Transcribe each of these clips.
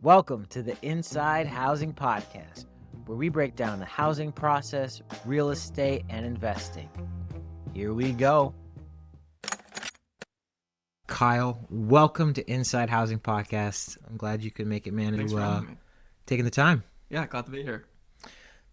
Welcome to the Inside Housing Podcast, where we break down the housing process, real estate, and investing. Here we go. Kyle, welcome to Inside Housing Podcast. I'm glad you could make it, man. Thanks for having me. Taking the time. Yeah, glad to be here.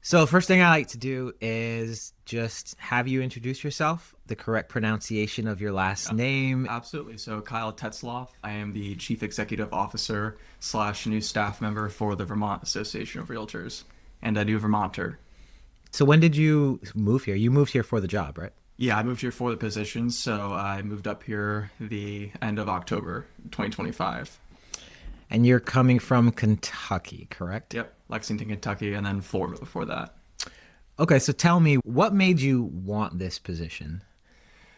So the first thing I like to do is just have you introduce yourself, the correct pronunciation of your last name. Absolutely. So Kyle Tetzlaff, I am the Chief Executive Officer / new staff member for the Vermont Association of Realtors and a new Vermonter. So when did you move here? You moved here for the job, right? Yeah, I moved here for the position, so I moved up here the end of October 2025. And you're coming from Kentucky, correct? Yep, Lexington, Kentucky, and then Florida before that. Okay, so tell me, what made you want this position?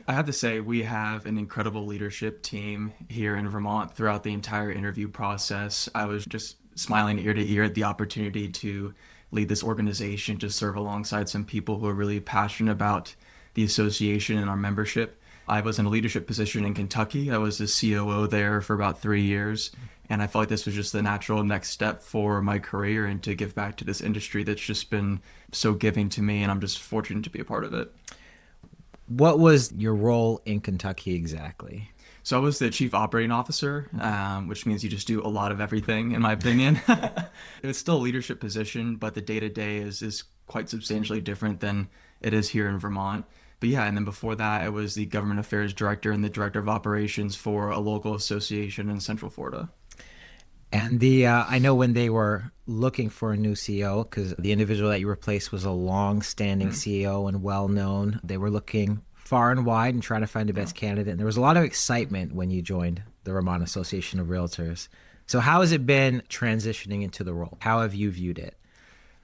I have to say, we have an incredible leadership team here in Vermont throughout the entire interview process. I was just smiling ear to ear at the opportunity to lead this organization, to serve alongside some people who are really passionate about the association and our membership. I was in a leadership position in Kentucky. I was the COO there for about 3 years. And I felt like this was just the natural next step for my career and to give back to this industry that's just been so giving to me. And I'm just fortunate to be a part of it. What was your role in Kentucky exactly? So I was the chief operating officer, which means you just do a lot of everything, in my opinion. It was still a leadership position, but the day-to-day is quite substantially different than it is here in Vermont. But yeah, and then before that, I was the government affairs director and the director of operations for a local association in Central Florida. And I know when they were looking for a new CEO, because the individual that you replaced was a long-standing CEO and well-known, they were looking far and wide and trying to find the best candidate. And there was a lot of excitement when you joined the Vermont Association of Realtors. So how has it been transitioning into the role? How have you viewed it?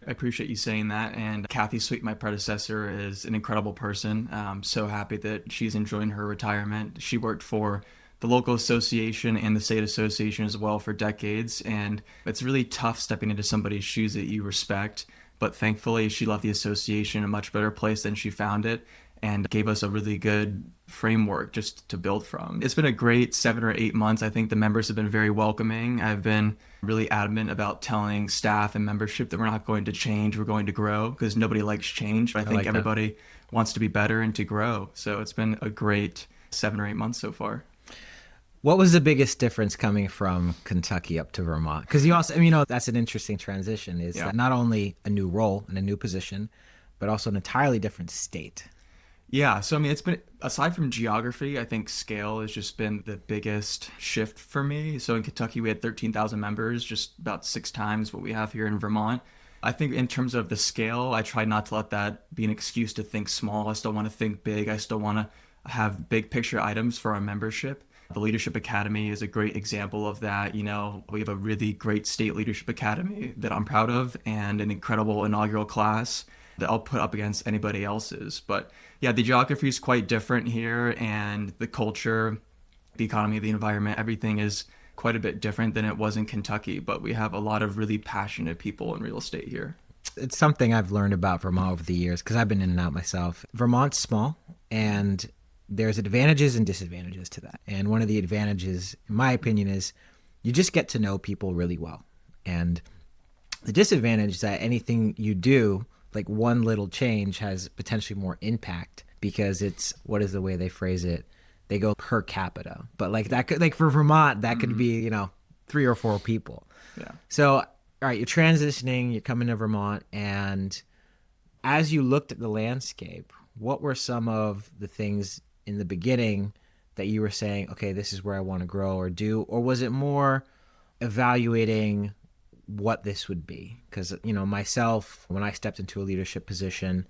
I appreciate you saying that. And Kathy Sweet, my predecessor, is an incredible person. I'm so happy that she's enjoying her retirement. She worked for the local association and the state association as well for decades. And it's really tough stepping into somebody's shoes that you respect. But thankfully, she left the association in a much better place than she found it and gave us a really good framework just to build from. It's been a great 7 or 8 months. I think the members have been very welcoming. I've been really adamant about telling staff and membership that we're not going to change, we're going to grow, because nobody likes change. But I think everybody wants to be better and to grow. So it's been a great 7 or 8 months so far. What was the biggest difference coming from Kentucky up to Vermont? Because you also, that's an interesting transition, is that not only a new role and a new position, but also an entirely different state. Yeah, so it's been, aside from geography, I think scale has just been the biggest shift for me. So in Kentucky, we had 13,000 members, just about 6 times what we have here in Vermont. I think in terms of the scale, I try not to let that be an excuse to think small. I still want to think big. I still want to have big picture items for our membership. The Leadership Academy is a great example of that. We have a really great state leadership academy that I'm proud of and an incredible inaugural class that I'll put up against anybody else's. But yeah, the geography is quite different here, and the culture, the economy, the environment, everything is quite a bit different than it was in Kentucky. But we have a lot of really passionate people in real estate here. It's something I've learned about Vermont over the years, because I've been in and out myself. Vermont's small, and there's advantages and disadvantages to that. And one of the advantages, in my opinion, is you just get to know people really well. And the disadvantage is that anything you do, like one little change, has potentially more impact, because it's, what is the way they phrase it? They go per capita. But that could, for Vermont, that could be, 3 or 4 people. Yeah. So, all right, you're transitioning, you're coming to Vermont, and as you looked at the landscape, what were some of the things in the beginning that you were saying, okay, this is where I want to grow or do? Or was it more evaluating what this would be? Because, myself, when I stepped into a leadership position,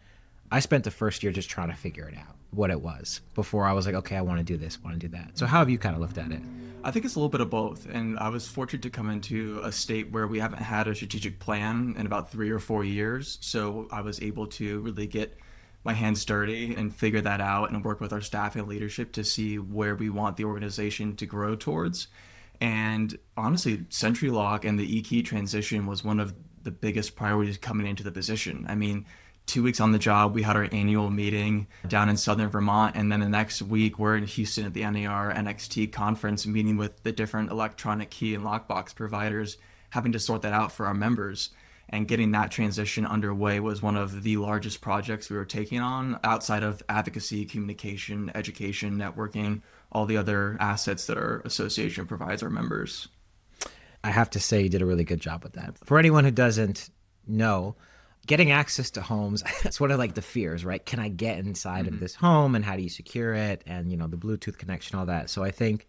I spent the first year just trying to figure it out, what it was, before I was like, okay, I want to do this, I want to do that. So how have you kind of looked at it? I think it's a little bit of both. And I was fortunate to come into a state where we haven't had a strategic plan in about 3 or 4 years. So I was able to really get my hands dirty and figure that out and work with our staff and leadership to see where we want the organization to grow towards. And honestly, SentryLock and the E-Key transition was one of the biggest priorities coming into the position. 2 weeks on the job, we had our annual meeting down in Southern Vermont. And then the next week, we're in Houston at the NAR NXT conference, meeting with the different electronic key and lockbox providers having to sort that out for our members. And getting that transition underway was one of the largest projects we were taking on outside of advocacy, communication, education, networking, all the other assets that our association provides our members. I have to say you did a really good job with that. For anyone who doesn't know, getting access to homes, that's one of like the fears, right? Can I get inside of this home, and how do you secure it? And, the Bluetooth connection, all that. So I think,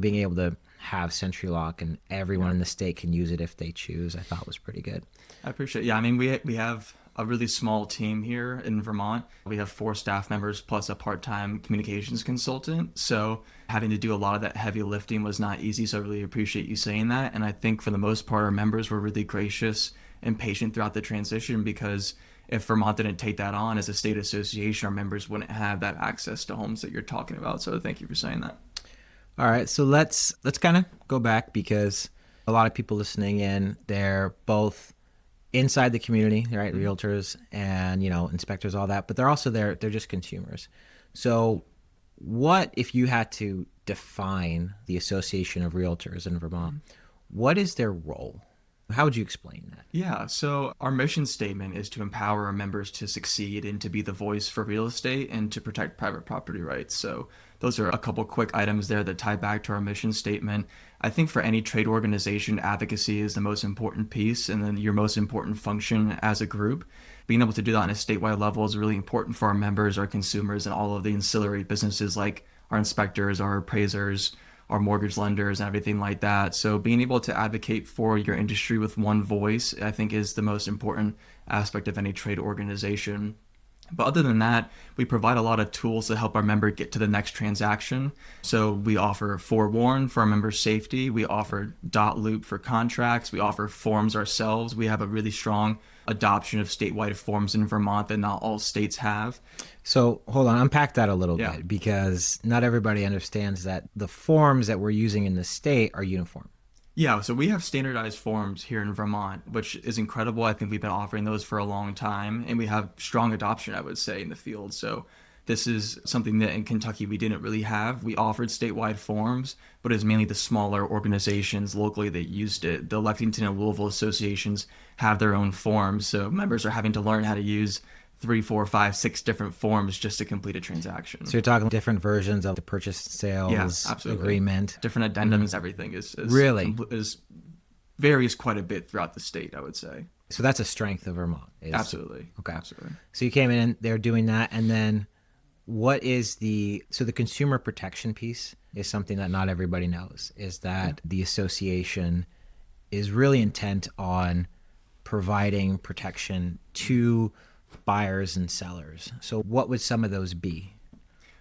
being able to have SentryLock and everyone in the state can use it if they choose, I thought was pretty good. I appreciate it. Yeah, I mean, we have a really small team here in Vermont. We have 4 staff members plus a part-time communications consultant. So having to do a lot of that heavy lifting was not easy. So I really appreciate you saying that. And I think for the most part, our members were really gracious and patient throughout the transition, because if Vermont didn't take that on as a state association, our members wouldn't have that access to homes that you're talking about. So thank you for saying that. All right, so let's kind of go back, because a lot of people listening in, they're both inside the community, right? Realtors and, inspectors, all that, but they're also they're just consumers. So what, if you had to define the Association of Realtors in Vermont, what is their role? How would you explain that? Yeah, so our mission statement is to empower our members to succeed and to be the voice for real estate and to protect private property rights. So those are a couple quick items there that tie back to our mission statement. I think for any trade organization, advocacy is the most important piece, and then your most important function as a group. Being able to do that on a statewide level is really important for our members, our consumers, and all of the ancillary businesses like our inspectors, our appraisers, our mortgage lenders, and everything like that. So being able to advocate for your industry with one voice, I think, is the most important aspect of any trade organization. But other than that, we provide a lot of tools to help our member get to the next transaction. So we offer Forewarn for our members' safety. We offer Dot Loop for contracts. We offer forms ourselves. We have a really strong adoption of statewide forms in Vermont that not all states have. So hold on, unpack that a little bit, because not everybody understands that the forms that we're using in the state are uniform. Yeah, so we have standardized forms here in Vermont, which is incredible. I think we've been offering those for a long time, and we have strong adoption, I would say, in the field. So this is something that in Kentucky we didn't really have. We offered statewide forms, but it was mainly the smaller organizations locally that used it. The Lexington and Louisville associations have their own forms, so members are having to learn how to use 3, 4, 5, 6 different forms just to complete a transaction. So you're talking different versions of the purchase and sales agreement. Different addendums, everything is really varies quite a bit throughout the state, I would say. So that's a strength of Vermont. Absolutely. Okay. Absolutely. So you came in and they're doing that, and then what is the consumer protection piece is something that not everybody knows, is that the association is really intent on providing protection to buyers and sellers. So what would some of those be?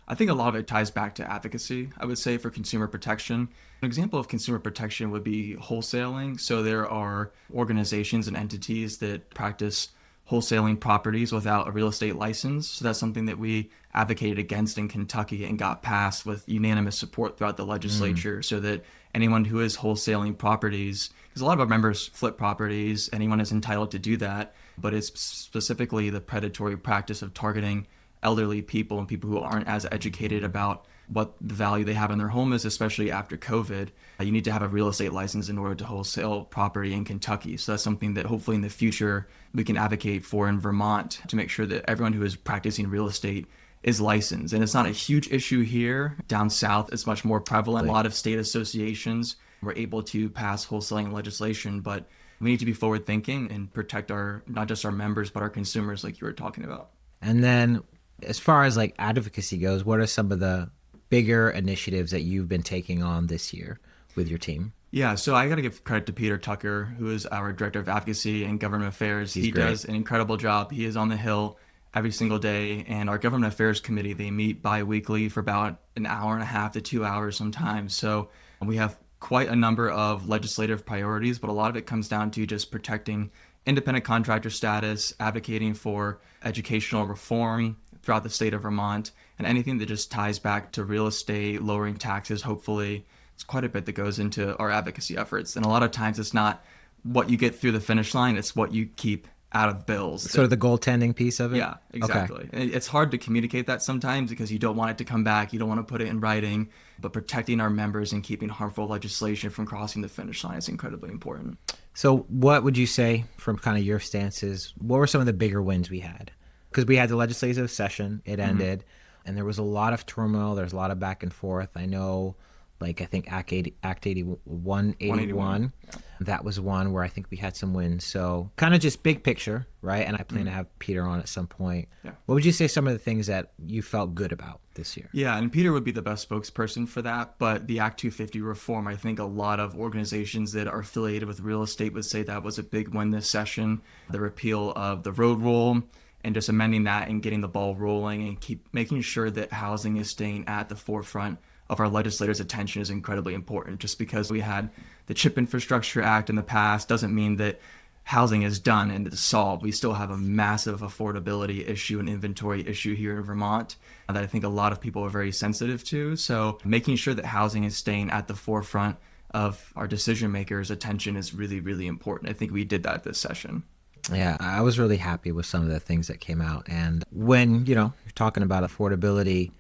I think a lot of it ties back to advocacy, I would say, for consumer protection. An example of consumer protection would be wholesaling. So there are organizations and entities that practice wholesaling properties without a real estate license. So that's something that we advocated against in Kentucky and got passed with unanimous support throughout the legislature, so that anyone who is wholesaling properties, because a lot of our members flip properties, anyone is entitled to do that, but it's specifically the predatory practice of targeting elderly people and people who aren't as educated about what the value they have in their home is, especially after COVID. You need to have a real estate license in order to wholesale property in Kentucky. So that's something that hopefully in the future we can advocate for in Vermont, to make sure that everyone who is practicing real estate is licensed. And it's not a huge issue here. Down south, it's much more prevalent. A lot of state associations were able to pass wholesaling legislation, but we need to be forward thinking and protect our, not just our members, but our consumers, like you were talking about. And then as far as like advocacy goes, what are some of the bigger initiatives that you've been taking on this year with your team? Yeah, so I got to give credit to Peter Tucker, who is our Director of Advocacy and Government Affairs. He does an incredible job. He is on the Hill every single day. And our Government Affairs Committee, they meet bi-weekly for about an hour and a half to 2 hours sometimes. So we have quite a number of legislative priorities, but a lot of it comes down to just protecting independent contractor status, advocating for educational reform throughout the state of Vermont, and anything that just ties back to real estate, lowering taxes, hopefully. It's quite a bit that goes into our advocacy efforts. And a lot of times it's not what you get through the finish line, it's what you keep out of bills. Sort of the goaltending piece of it? Yeah, exactly. Okay. It's hard to communicate that sometimes because you don't want it to come back, you don't want to put it in writing, but protecting our members and keeping harmful legislation from crossing the finish line is incredibly important. So, what would you say from kind of your stances? What were some of the bigger wins we had? Because we had the legislative session, it Mhm. ended, and there was a lot of turmoil. There's a lot of back and forth. I know, like, I think Act 181. 181, that was one where I think we had some wins. So, kind of just big picture, right? And I plan to Mhm. have Peter on at some point. Yeah. What would you say some of the things that you felt good about this year? Yeah, and Peter would be the best spokesperson for that. But the Act 250 reform, I think a lot of organizations that are affiliated with real estate would say that was a big win this session. The repeal of the road rule and just amending that and getting the ball rolling and keep making sure that housing is staying at the forefront of our legislators' attention is incredibly important. Just because we had the Chip Infrastructure Act in the past doesn't mean that housing is done and it's solved. We still have a massive affordability issue and inventory issue here in Vermont that I think a lot of people are very sensitive to. So making sure that housing is staying at the forefront of our decision makers' attention is really, really important. I think we did that this session. Yeah, I was really happy with some of the things that came out. And when, you're talking about affordability,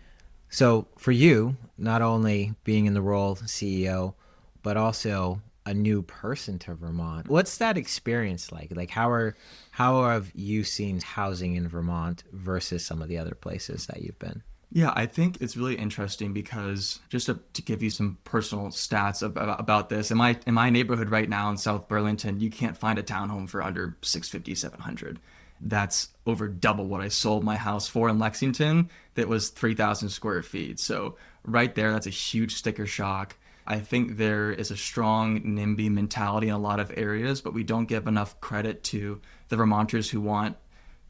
so for you, not only being in the role CEO, but also a new person to Vermont, what's that experience like? Like how have you seen housing in Vermont versus some of the other places that you've been? Yeah, I think it's really interesting because just to give you some personal stats about this, in my neighborhood right now in South Burlington, you can't find a townhome for under 650, 700. That's over double what I sold my house for in Lexington that was 3,000 square feet. So right there, that's a huge sticker shock. I think there is a strong NIMBY mentality in a lot of areas, but we don't give enough credit to the Vermonters who want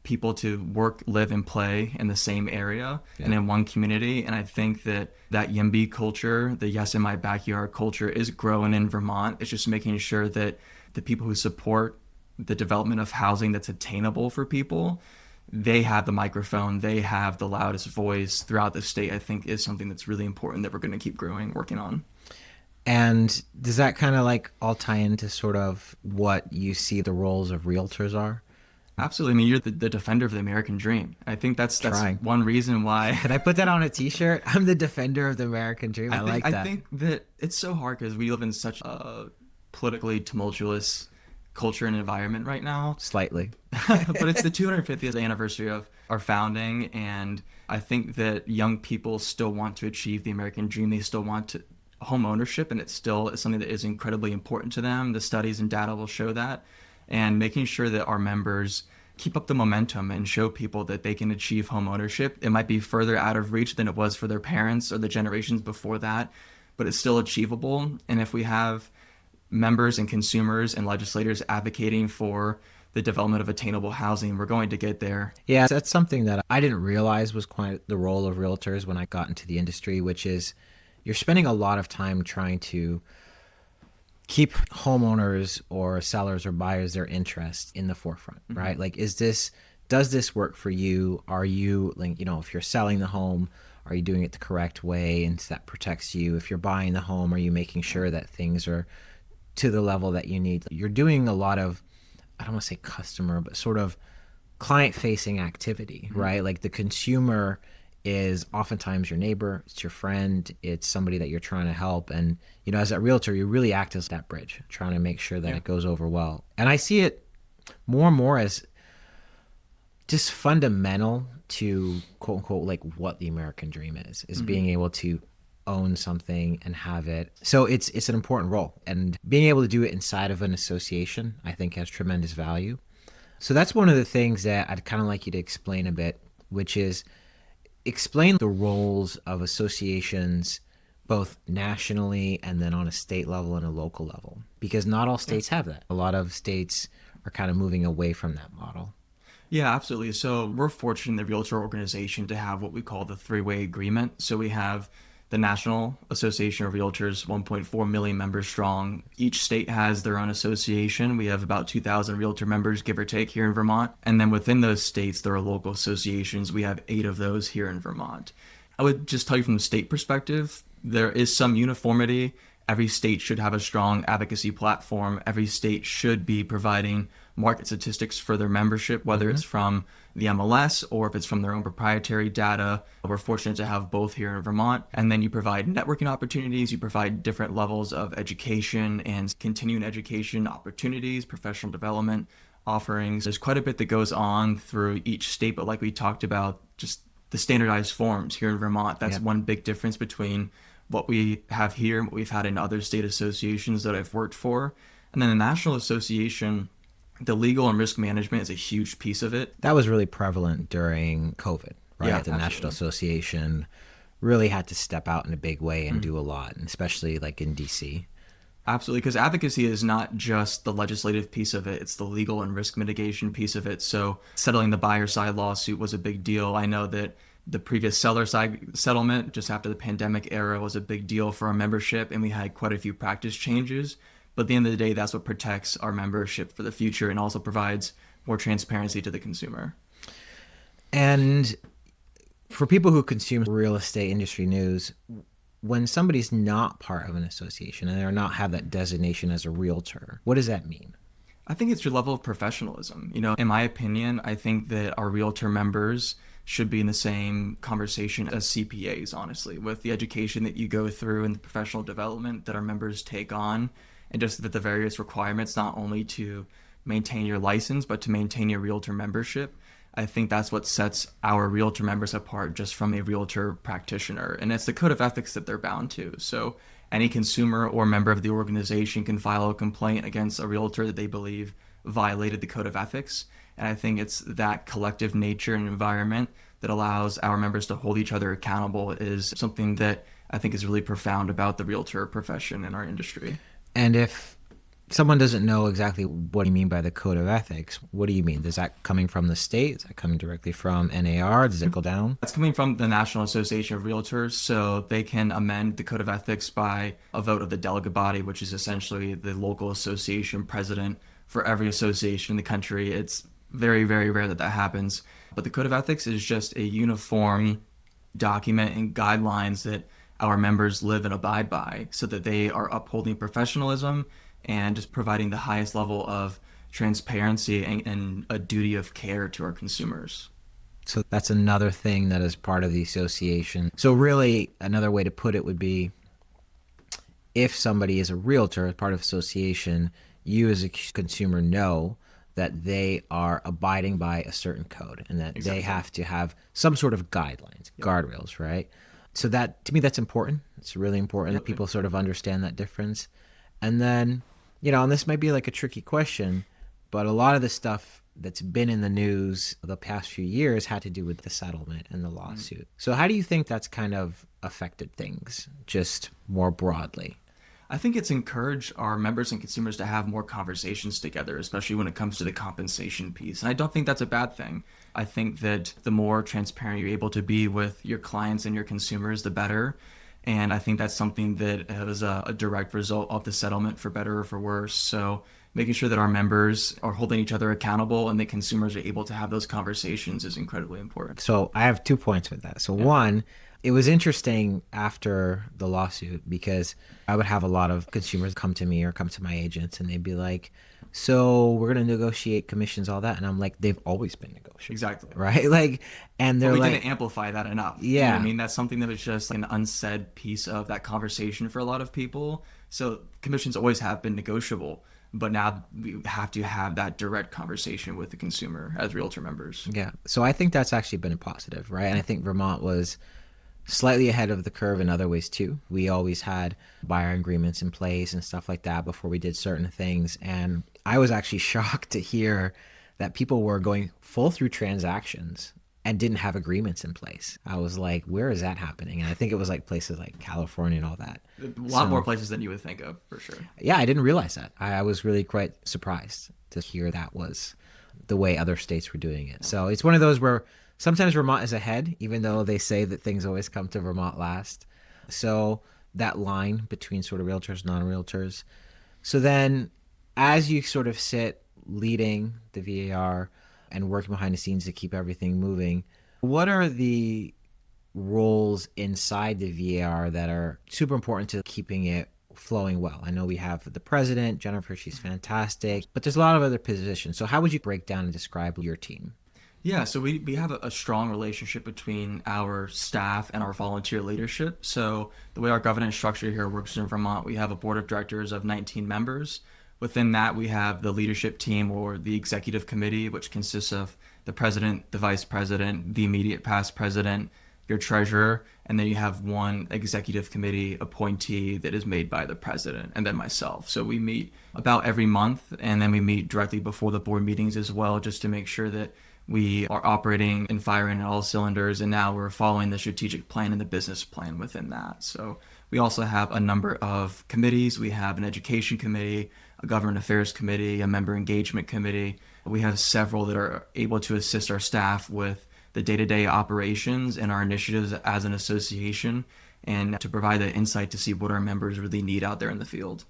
people to work, live, and play in the same area and Yeah. in one community. And I think that YIMBY culture, the yes in my backyard culture, is growing in Vermont. It's just making sure that the people who support the development of housing that's attainable for people, they have the microphone, they have the loudest voice throughout the state, I think is something that's really important that we're going to keep growing, working on. And does that kind of like all tie into sort of what you see the roles of realtors are? Absolutely. I mean, you're the defender of the American dream. I think that's Trying. one reason why Can I put that on a t-shirt? I'm the defender of the American dream. I like I that. think that it's so hard because we live in such a politically tumultuous culture and environment right now. Slightly. But it's the 250th anniversary of our founding, and I think that young people still want to achieve the American dream. They still want to home ownership, and it still is something that is incredibly important to them. The studies and data will show that, and making sure that our members keep up the momentum and show people that they can achieve home ownership. It might be further out of reach than it was for their parents or the generations before that, but it's still achievable. And if we have members and consumers and legislators advocating for the development of attainable housing, we're going to get there. Yeah, that's something that I didn't realize was quite the role of realtors when I got into the industry, which is you're spending a lot of time trying to keep homeowners or sellers or buyers their interest in the forefront, right? Like, does this work for you? Are you like, if you're selling the home, are you doing it the correct way and that protects you? If you're buying the home, are you making sure that things are to the level that you need? You're doing a lot of, I don't want to say customer, but sort of client facing activity, right? Like the consumer is oftentimes your neighbor, it's your friend, it's somebody that you're trying to help. And, as a realtor, you really act as that bridge, trying to make sure that Yeah. it goes over well. And I see it more and more as just fundamental to quote unquote, like what the American dream is being able to own something and have it. So it's an important role. And being able to do it inside of an association, I think has tremendous value. So that's one of the things that I'd kind of like you to explain a bit, which is explain the roles of associations both nationally and then on a state level and a local level, because not all states have that. A lot of states are kind of moving away from that model. Yeah, absolutely. So we're fortunate in the Realtor organization to have what we call the three-way agreement. So we have the National Association of Realtors, 1.4 million members strong. Each state has their own association. We have about 2,000 realtor members, give or take, here in Vermont. And then within those states, there are local associations. We have 8 of those here in Vermont. I would just tell you from the state perspective, there is some uniformity every state should have a strong advocacy platform. Every state should be providing market statistics for their membership, whether it's from the MLS or if it's from their own proprietary data. We're fortunate to have both here in Vermont. And then you provide networking opportunities, you provide different levels of education and continuing education opportunities, professional development offerings. There's quite a bit that goes on through each state, but like we talked about, just the standardized forms here in Vermont, that's one big difference between what we have here and what we've had in other state associations that I've worked for. And then the National Association, the legal and risk management is a huge piece of it. That was really prevalent during COVID, right? Yeah, The absolutely. National Association really had to step out in a big way and do a lot, and especially like in DC. Absolutely, because advocacy is not just the legislative piece of it, it's the legal and risk mitigation piece of it. So settling the buyer side lawsuit was a big deal. I know that the previous seller side settlement just after the pandemic era was a big deal for our membership, and we had quite a few practice changes. But at the end of the day, that's what protects our membership for the future and also provides more transparency to the consumer. And for people who consume real estate industry news, when somebody's not part of an association and they're not have that designation as a realtor, what does that mean? I think it's your level of professionalism. In my opinion, I think that our realtor members should be in the same conversation as CPAs, honestly, with the education that you go through and the professional development that our members take on, and just the various requirements, not only to maintain your license, but to maintain your realtor membership. I think that's what sets our realtor members apart just from a realtor practitioner. And it's the code of ethics that they're bound to. So any consumer or member of the organization can file a complaint against a realtor that they believe violated the code of ethics. And I think it's that collective nature and environment that allows our members to hold each other accountable is something that I think is really profound about the realtor profession in our industry. And if someone doesn't know exactly what you mean by the code of ethics, what do you mean? Is that coming from the state? Is that coming directly from NAR? Does it go down? That's coming from the National Association of Realtors, so they can amend the code of ethics by a vote of the delegate body, which is essentially the local association president for every association in the country. It's very, very rare that happens. But the code of ethics is just a uniform document and guidelines that our members live and abide by so that they are upholding professionalism and just providing the highest level of transparency and a duty of care to our consumers. So that's another thing that is part of the association. So really, another way to put it would be, if somebody is a realtor, as part of association, you as a consumer know that they are abiding by a certain code and that they have to have some sort of guidelines, guardrails, right? So that, to me, that's important. It's really important that people sort of understand that difference. And then, and this might be like a tricky question, but a lot of the stuff that's been in the news the past few years had to do with the settlement and the lawsuit. So how do you think that's kind of affected things, just more broadly? I think it's encouraged our members and consumers to have more conversations together, especially when it comes to the compensation piece. And I don't think that's a bad thing. I think that the more transparent you're able to be with your clients and your consumers, the better. And I think that's something that is a direct result of the settlement, for better or for worse. So making sure that our members are holding each other accountable and the consumers are able to have those conversations is incredibly important. So I have 2 points with that. So one, it was interesting after the lawsuit because I would have a lot of consumers come to me or come to my agents and they'd be like, so we're going to negotiate commissions, all that. And I'm like, they've always been negotiable. Exactly. Right? And they're we like, didn't amplify that enough. Yeah. You know what I mean? That's something that was just an unsaid piece of that conversation for a lot of people. So commissions always have been negotiable, but now we have to have that direct conversation with the consumer as realtor members. Yeah. So I think that's actually been a positive, right? And I think Vermont was slightly ahead of the curve in other ways too. We always had buyer agreements in place and stuff like that before we did certain things. And I was actually shocked to hear that people were going full through transactions and didn't have agreements in place. I was like, where is that happening? And I think it was like places like California and all that. A lot more places than you would think of, for sure. Yeah, I didn't realize that. I was really quite surprised to hear that was the way other states were doing it. So it's one of those where sometimes Vermont is ahead, even though they say that things always come to Vermont last. So that line between sort of realtors, non-realtors. So then as you sort of sit leading the VAR and working behind the scenes to keep everything moving, what are the roles inside the VAR that are super important to keeping it flowing well? I know we have the president, Jennifer, she's fantastic, but there's a lot of other positions. So how would you break down and describe your team? Yeah, so we have a strong relationship between our staff and our volunteer leadership. So the way our governance structure here works in Vermont, we have a board of directors of 19 members. Within that, we have the leadership team or the executive committee, which consists of the president, the vice president, the immediate past president, your treasurer, and then you have one executive committee appointee that is made by the president, and then myself. So we meet about every month, and then we meet directly before the board meetings as well, just to make sure that we are operating and firing on all cylinders, and now we're following the strategic plan and the business plan within that. So we also have a number of committees. We have an education committee, a government affairs committee, a member engagement committee. We have several that are able to assist our staff with the day-to-day operations and our initiatives as an association, and to provide the insight to see what our members really need out there in the field.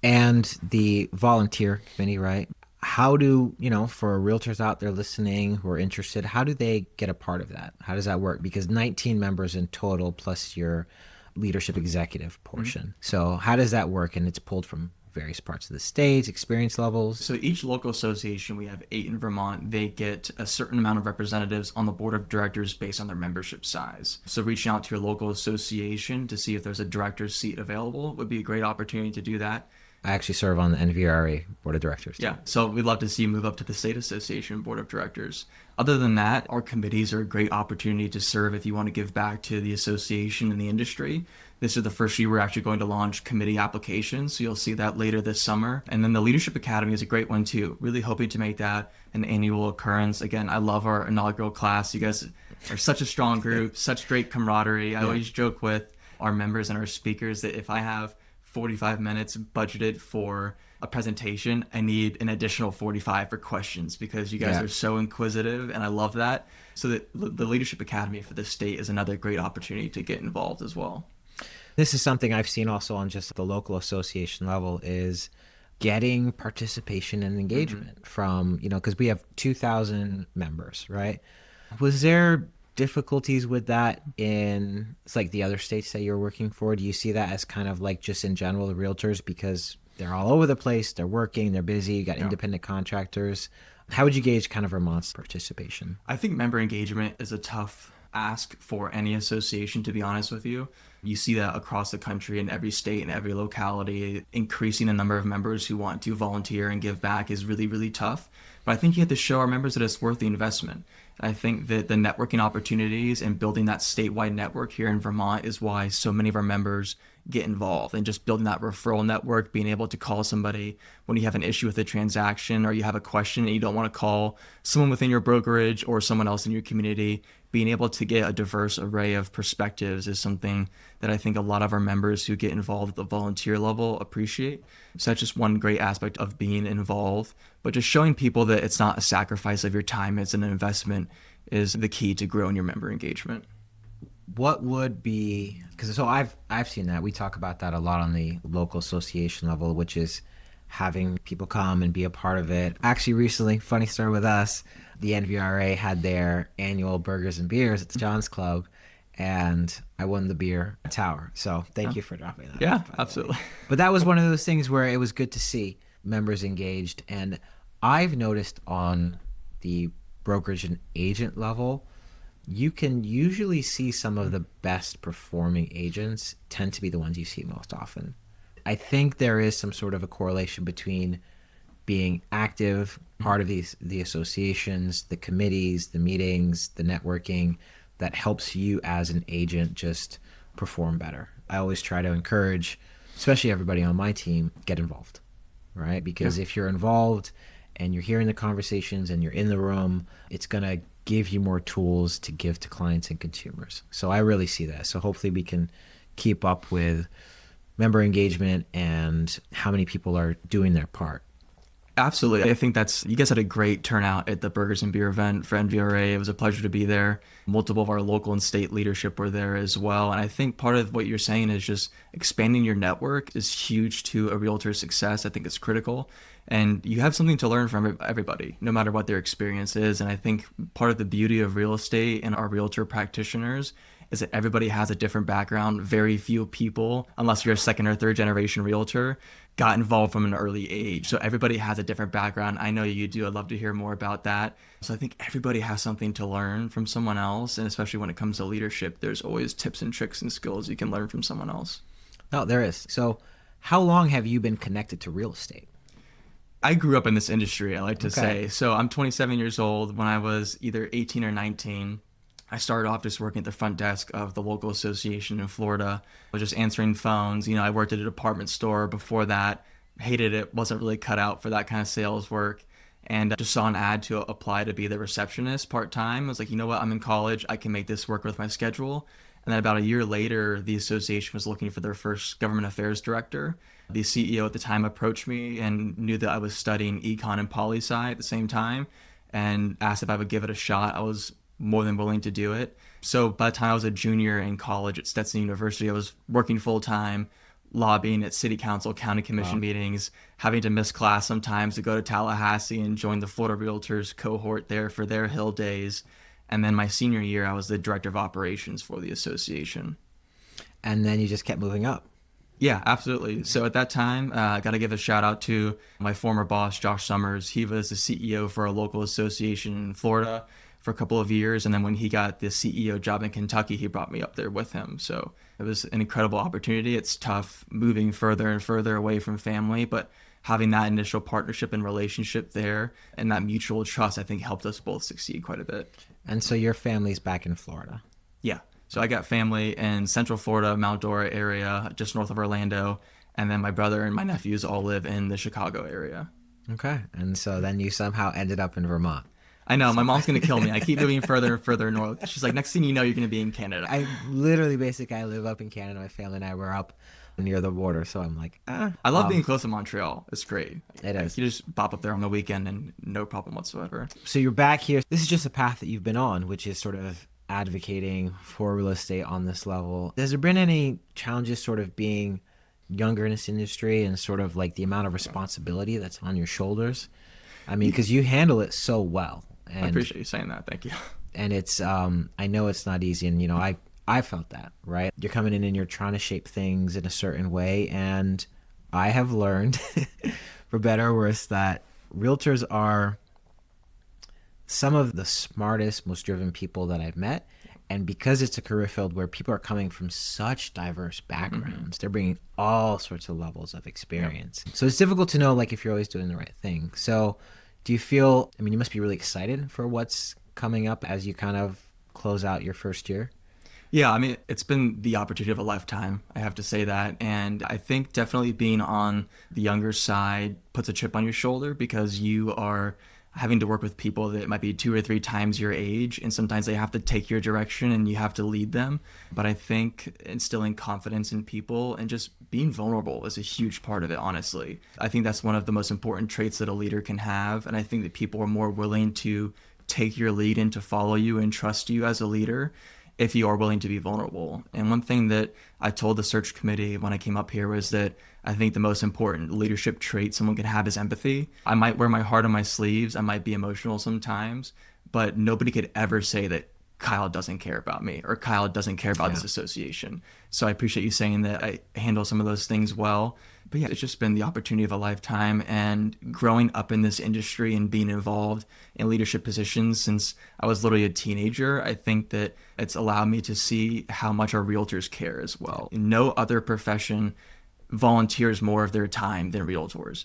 And the volunteer committee, right? How do, for realtors out there listening who are interested, how do they get a part of that? How does that work? Because 19 members in total plus your leadership executive portion. Mm-hmm. So how does that work? And it's pulled from various parts of the state, experience levels. So each local association, we have 8 in Vermont, they get a certain amount of representatives on the board of directors based on their membership size. So reaching out to your local association to see if there's a director's seat available would be a great opportunity to do that. I actually serve on the NVRA board of directors. Yeah, so we'd love to see you move up to the state association board of directors. Other than that, our committees are a great opportunity to serve if you want to give back to the association and the industry. This is the first year we're actually going to launch committee applications, so you'll see that later this summer. And then the Leadership Academy is a great one too. Really hoping to make that an annual occurrence. Again, I love our inaugural class. You guys are such a strong group, such great camaraderie. I always joke with our members and our speakers that if I have 45 minutes budgeted for a presentation, I need an additional 45 for questions, because you guys are so inquisitive, and I love that. So that the Leadership Academy for the state is another great opportunity to get involved as well. This is something I've seen also on just the local association level, is getting participation and engagement from, because we have 2,000 members, right? Was there difficulties with that in like the other states that you're working for? Do you see that as kind of like just in general the realtors, because they're all over the place, they're working, they're busy, you got independent contractors? How would you gauge kind of Vermont's participation? I think member engagement is a tough ask for any association, to be honest with you. You see that across the country in every state and every locality. Increasing the number of members who want to volunteer and give back is really, really tough. But I think you have to show our members that it's worth the investment. I think that the networking opportunities and building that statewide network here in Vermont is why so many of our members get involved, and just building that referral network, being able to call somebody when you have an issue with a transaction or you have a question and you don't want to call someone within your brokerage or someone else in your community. Being able to get a diverse array of perspectives is something that I think a lot of our members who get involved at the volunteer level appreciate. So that's just one great aspect of being involved. But just showing people that it's not a sacrifice of your time, it's an investment, is the key to growing your member engagement. What would be, because so I've seen that. We talk about that a lot on the local association level, which is having people come and be a part of it. Actually, recently, funny story with us, the NVRA had their annual burgers and beers at the John's Club, and I won the beer tower. So thank you for dropping that. Yeah, absolutely. But that was one of those things where it was good to see members engaged. And I've noticed on the brokerage and agent level, you can usually see some of the best performing agents tend to be the ones you see most often. I think there is some sort of a correlation between being active, part of the associations, the committees, the meetings, the networking, that helps you as an agent just perform better. I always try to encourage, especially everybody on my team, get involved, right? Because if you're involved and you're hearing the conversations and you're in the room, it's going to give you more tools to give to clients and consumers. So I really see that. So hopefully we can keep up with member engagement and how many people are doing their part. Absolutely. I think you guys had a great turnout at the Burgers and Beer event for NVRA. It was a pleasure to be there. Multiple of our local and state leadership were there as well. And I think part of what you're saying is just expanding your network is huge to a realtor's success. I think it's critical. And you have something to learn from everybody, no matter what their experience is. And I think part of the beauty of real estate and our realtor practitioners is that everybody has a different background. Very few people, unless you're a second or third generation realtor, got involved from an early age. So everybody has a different background. I know you do. I'd love to hear more about that. So I think everybody has something to learn from someone else. And especially when it comes to leadership, there's always tips and tricks and skills you can learn from someone else. No, there is. So how long have you been connected to real estate? I grew up in this industry, I like to Okay. say. So I'm 27 years old. When I was either 18 or 19, I started off just working at the front desk of the local association in Florida. I was just answering phones. I worked at a department store before that. Hated it, wasn't really cut out for that kind of sales work. And just saw an ad to apply to be the receptionist part time. I was like, you know what? I'm in college. I can make this work with my schedule. And then about a year later, the association was looking for their first government affairs director. The CEO at the time approached me and knew that I was studying econ and poli sci at the same time and asked if I would give it a shot. I was more than willing to do it. So by the time I was a junior in college at Stetson University, I was working full time, lobbying at city council, county commission Wow. meetings, having to miss class sometimes to go to Tallahassee and join the Florida Realtors cohort there for their Hill days. And then my senior year, I was the director of operations for the association. And then you just kept moving up. Yeah, absolutely. So at that time, I got to give a shout out to my former boss, Josh Summers. He was the CEO for a local association in Florida for a couple of years. And then when he got the CEO job in Kentucky, he brought me up there with him. So it was an incredible opportunity. It's tough moving further and further away from family, but having that initial partnership and relationship there and that mutual trust, I think helped us both succeed quite a bit. And so your family's back in Florida. Yeah. So I got family in Central Florida, Mount Dora area, just north of Orlando. And then my brother and my nephews all live in the Chicago area. Okay. And so then you somehow ended up in Vermont. I know, my mom's going to kill me. I keep moving further and further north. She's like, next thing you know, you're going to be in Canada. I live up in Canada. My family and I were up near the border. So I'm like, I love being close to Montreal. It's great. It is. You just pop up there on the weekend and no problem whatsoever. So you're back here. This is just a path that you've been on, which is sort of advocating for real estate on this level. Has there been any challenges sort of being younger in this industry and sort of like the amount of responsibility that's on your shoulders? I mean, because you handle it so well. And, I appreciate you saying that. Thank you. and it's, I know it's not easy. And, I felt that, right? You're coming in and you're trying to shape things in a certain way. And I have learned, for better or worse, that realtors are some of the smartest, most driven people that I've met. And because it's a career field where people are coming from such diverse backgrounds, they're bringing all sorts of levels of experience. Yep. So it's difficult to know, like, if you're always doing the right thing. So do you feel, you must be really excited for what's coming up as you kind of close out your first year? Yeah, it's been the opportunity of a lifetime. I have to say that. And I think definitely being on the younger side puts a chip on your shoulder because you are having to work with people that might be 2 or 3 times your age. And sometimes they have to take your direction and you have to lead them. But I think instilling confidence in people and just being vulnerable is a huge part of it, honestly. I think that's one of the most important traits that a leader can have. And I think that people are more willing to take your lead and to follow you and trust you as a leader if you are willing to be vulnerable. And one thing that I told the search committee when I came up here was that I think the most important leadership trait someone can have is empathy. I might wear my heart on my sleeves. I might be emotional sometimes, but nobody could ever say that Kyle doesn't care about me or Kyle doesn't care about this association. So I appreciate you saying that I handle some of those things well. But yeah, it's just been the opportunity of a lifetime, and growing up in this industry and being involved in leadership positions since I was literally a teenager, I think that it's allowed me to see how much our realtors care as well. No other profession volunteers more of their time than realtors.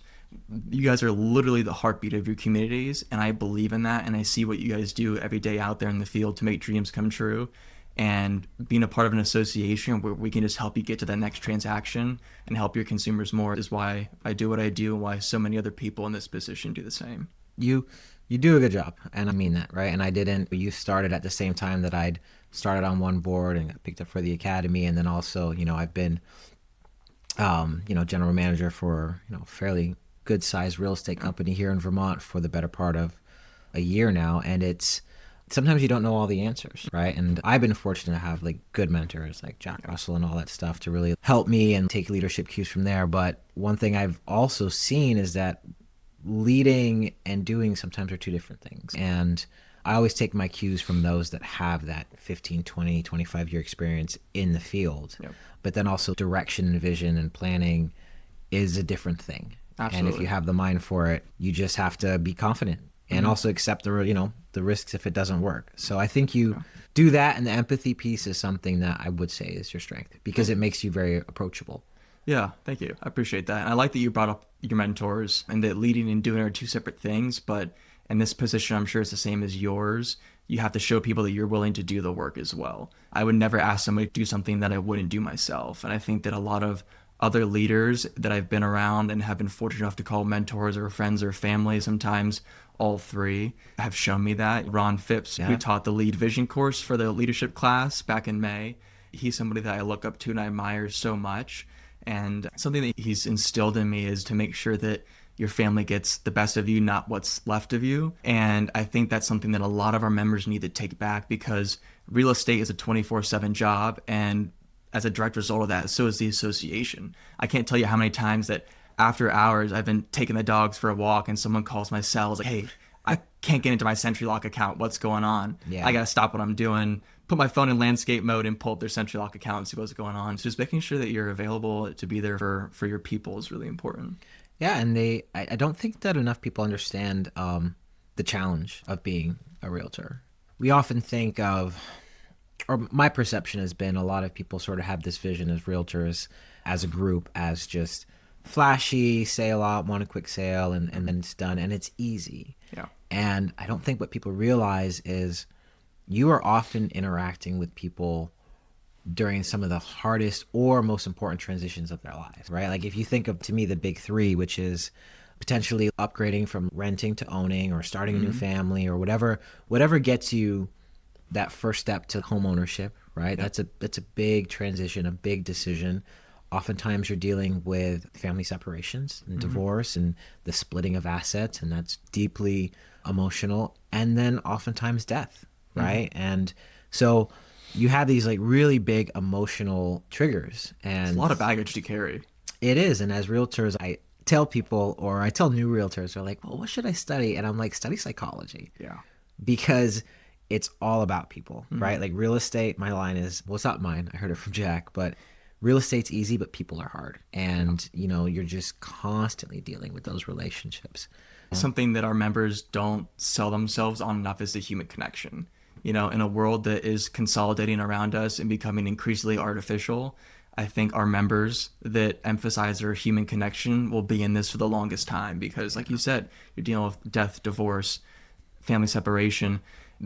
You guys are literally the heartbeat of your communities, and I believe in that, and I see what you guys do every day out there in the field to make dreams come true. And being a part of an association where we can just help you get to that next transaction and help your consumers more is why I do what I do and why so many other people in this position do the same. You do a good job, and I mean that, right? And you started at the same time that I'd started on one board and got picked up for the academy, and then also, I've been, general manager for, a fairly good sized real estate company here in Vermont for the better part of a year now, and sometimes you don't know all the answers, right? And I've been fortunate to have like good mentors like Jack Russell and all that stuff to really help me and take leadership cues from there. But one thing I've also seen is that leading and doing sometimes are two different things. And I always take my cues from those that have that 15, 20, 25-year experience in the field. Yep. But then also direction and vision and planning is a different thing. And if Absolutely. you have the mind for it, you just have to be confident and also accept the risks if it doesn't work. So I think you do that, and the empathy piece is something that I would say is your strength because it makes you very approachable. Yeah, thank you. I appreciate that. And I like that you brought up your mentors and that leading and doing are two separate things. But in this position, I'm sure it's the same as yours. You have to show people that you're willing to do the work as well. I would never ask somebody to do something that I wouldn't do myself. And I think that a lot of other leaders that I've been around and have been fortunate enough to call mentors or friends or family, sometimes all three, have shown me that. Ron Phipps, who taught the Lead Vision course for the leadership class back in May, he's somebody that I look up to and I admire so much. And something that he's instilled in me is to make sure that your family gets the best of you, not what's left of you. And I think that's something that a lot of our members need to take back, because real estate is a 24/7 job. And as a direct result of that, so is the association. I can't tell you how many times that after hours I've been taking the dogs for a walk and someone calls my cell, is like, hey, I can't get into my SentryLock account. What's going on? Yeah. I got to stop what I'm doing, put my phone in landscape mode and pull up their SentryLock account and see what's going on. So just making sure that you're available to be there for your people is really important. Yeah, and I don't think that enough people understand the challenge of being a realtor. We often think of, or my perception has been, a lot of people sort of have this vision as realtors as a group as just flashy, say a lot, want a quick sale, and then it's done, and it's easy. Yeah. And I don't think what people realize is you are often interacting with people during some of the hardest or most important transitions of their lives, right? Like if you think of, to me, the big three, which is potentially upgrading from renting to owning or starting a new family or whatever gets you that first step to home ownership, right? That's a big transition, a big decision. Oftentimes you're dealing with family separations and divorce and the splitting of assets, and that's deeply emotional. And then oftentimes death, right? And so you have these like really big emotional triggers, and It's a lot of baggage to carry. it is. And as realtors, I tell people, or I tell new realtors, they're like, well, what should I study? And I'm like, study psychology. Yeah. Because it's all about people, right? Like real estate, my line is, well, it's not mine, I heard it from Jack, but real estate's easy, but people are hard. And, you're just constantly dealing with those relationships. Something that our members don't sell themselves on enough is the human connection. In a world that is consolidating around us and becoming increasingly artificial, I think our members that emphasize their human connection will be in this for the longest time, because like you said, you're dealing with death, divorce, family separation.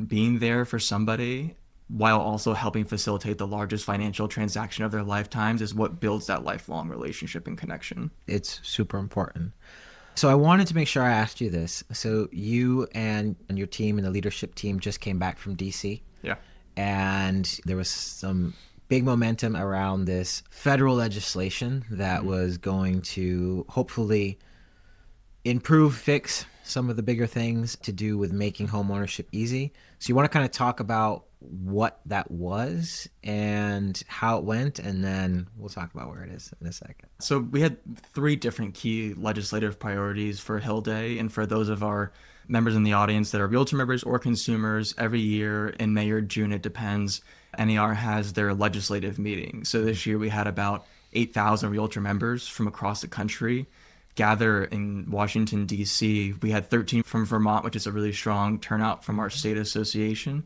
Being there for somebody while also helping facilitate the largest financial transaction of their lifetimes is what builds that lifelong relationship and connection. It's super important. So I wanted to make sure I asked you this. So you and your team and the leadership team just came back from DC. Yeah. And there was some big momentum around this federal legislation that was going to hopefully improve, fix some of the bigger things to do with making homeownership easy. So you want to kind of talk about what that was and how it went, and then we'll talk about where it is in a second. So we had 3 different key legislative priorities for Hill Day, and for those of our members in the audience that are realtor members or consumers, every year in May or June, it depends, NAR has their legislative meeting. So this year we had about 8,000 realtor members from across the country gather in Washington, D.C. We had 13 from Vermont, which is a really strong turnout from our state association.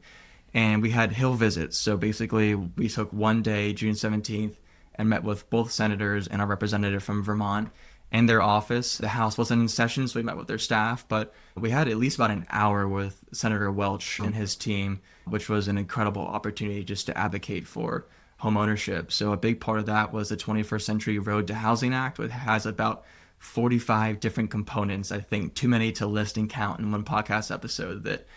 And we had Hill visits. So basically, we took one day, June 17th, and met with both senators and our representative from Vermont in their office. The House wasn't in session, so we met with their staff. But we had at least about an hour with Senator Welch and his team, which was an incredible opportunity just to advocate for home ownership. So a big part of that was the 21st Century Road to Housing Act, which has about 45 different components, I think too many to list and count in one podcast episode, that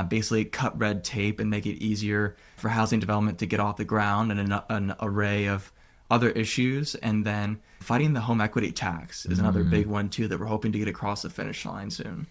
basically cut red tape and make it easier for housing development to get off the ground, and an array of other issues. And then fighting the home equity tax is another big one too that we're hoping to get across the finish line soon.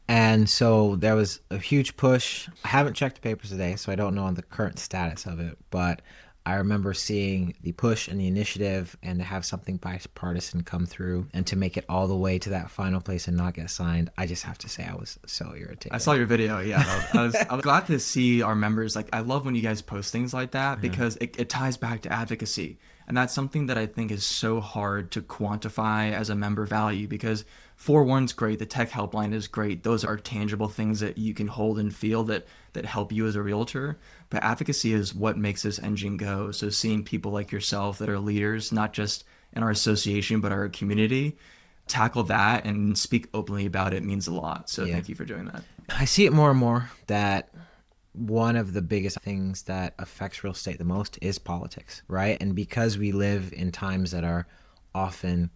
And so there was a huge push. I haven't checked the papers today, so I don't know on the current status of it, but I remember seeing the push and the initiative and to have something bipartisan come through and to make it all the way to that final place and not get signed. I just have to say I was so irritated. I saw your video. Yeah, I was glad to see our members. Like, I love when you guys post things like that because it ties back to advocacy. And that's something that I think is so hard to quantify as a member value, because 411's great, the tech helpline is great. Those are tangible things that you can hold and feel that help you as a realtor. But advocacy is what makes this engine go. So seeing people like yourself that are leaders, not just in our association, but our community, tackle that and speak openly about it means a lot. So thank you for doing that. I see it more and more that one of the biggest things that affects real estate the most is politics, right? And because we live in times that are often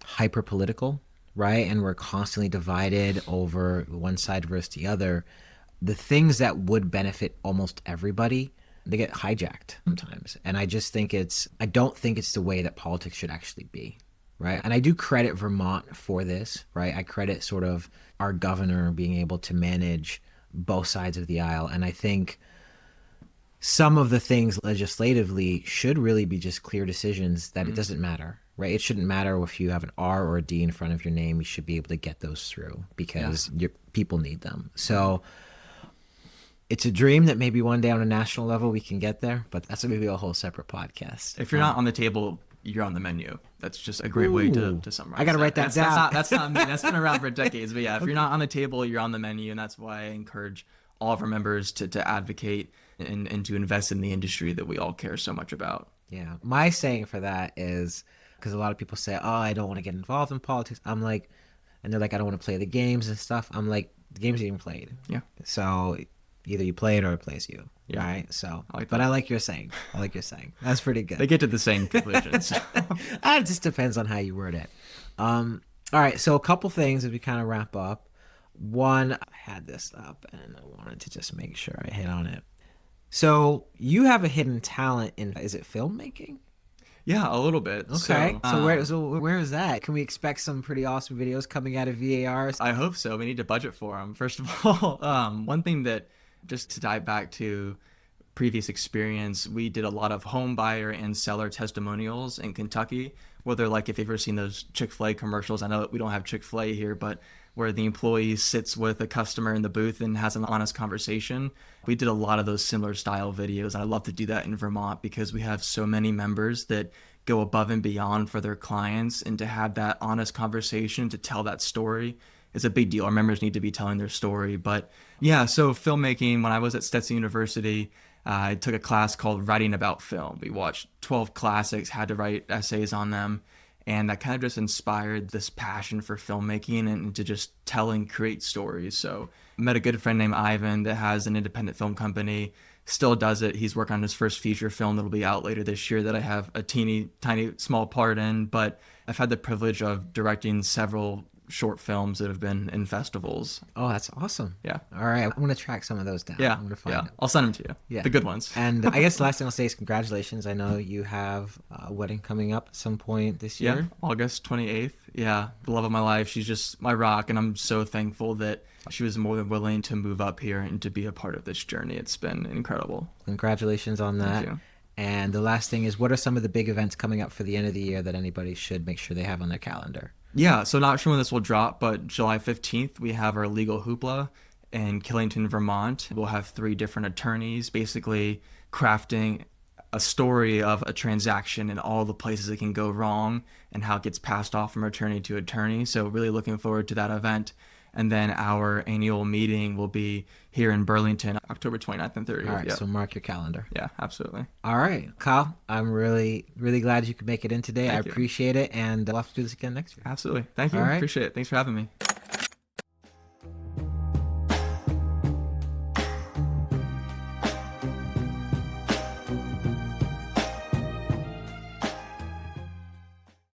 hyper political, right? And we're constantly divided over one side versus the other, the things that would benefit almost everybody, they get hijacked sometimes. And I just think I don't think it's the way that politics should actually be, right? And I do credit Vermont for this, right? I credit sort of our governor being able to manage both sides of the aisle. And I think some of the things legislatively should really be just clear decisions that it doesn't matter, right? It shouldn't matter if you have an R or a D in front of your name. You should be able to get those through because your people need them. So it's a dream that maybe one day on a national level we can get there, but that's maybe a whole separate podcast. If you're not on the table, you're on the menu. That's just a great way to summarize. I got to write that down. That's not me. That's been around for decades. But yeah, if you're not on the table, you're on the menu. And that's why I encourage all of our members to advocate and to invest in the industry that we all care so much about. Yeah. My saying for that is, because a lot of people say, oh, I don't want to get involved in politics. I'm like, and they're like, I don't want to play the games and stuff. I'm like, the game's even played. Yeah. So either you play it or it plays you. Yeah. Right. So, but I like your saying. I like your saying. That's pretty good. They get to the same conclusions. It just depends on how you word it. All right. So a couple things as we kind of wrap up. One, I had this up and I wanted to just make sure I hit on it. So you have a hidden talent in, is it filmmaking? Yeah, a little bit. Okay. So where is that? Can we expect some pretty awesome videos coming out of VAR? I hope so. We need to budget for them. First of all, one thing that, just to dive back to previous experience, we did a lot of home buyer and seller testimonials in Kentucky, where they're like, if you've ever seen those Chick-fil-A commercials, I know that we don't have Chick-fil-A here, but where the employee sits with a customer in the booth and has an honest conversation. We did a lot of those similar style videos. And I love to do that in Vermont because we have so many members that go above and beyond for their clients, and to have that honest conversation, to tell that story is a big deal. Our members need to be telling their story. But yeah, so filmmaking, when I was at Stetson University, I took a class called Writing About Film. We watched 12 classics, had to write essays on them. And that kind of just inspired this passion for filmmaking and to just tell and create stories. So I met a good friend named Ivan that has an independent film company, still does it. He's working on his first feature film that'll be out later this year that I have a teeny tiny small part in. But I've had the privilege of directing several short films that have been in festivals. Oh, that's awesome. Yeah. All right. I'm going to track some of those down. Yeah. I'm going to find them. I'll send them to you. Yeah. The good ones. And I guess the last thing I'll say is congratulations. I know you have a wedding coming up at some point this year. Yeah. August 28th. Yeah. The love of my life. She's just my rock. And I'm so thankful that she was more than willing to move up here and to be a part of this journey. It's been incredible. Congratulations on that. Thank you. And the last thing is, what are some of the big events coming up for the end of the year that anybody should make sure they have on their calendar? Yeah, so not sure when this will drop, but July 15th, we have our legal hoopla in Killington, Vermont. We'll have 3 different attorneys basically crafting a story of a transaction and all the places it can go wrong and how it gets passed off from attorney to attorney. So really looking forward to that event. And then our annual meeting will be here in Burlington, October 29th and 30th. All right, so mark your calendar. Yeah, absolutely. All right, Kyle, I'm really, really glad you could make it in today. I appreciate it, and we'll have to do this again next year. Absolutely. Thank you. All right. Appreciate it. Thanks for having me.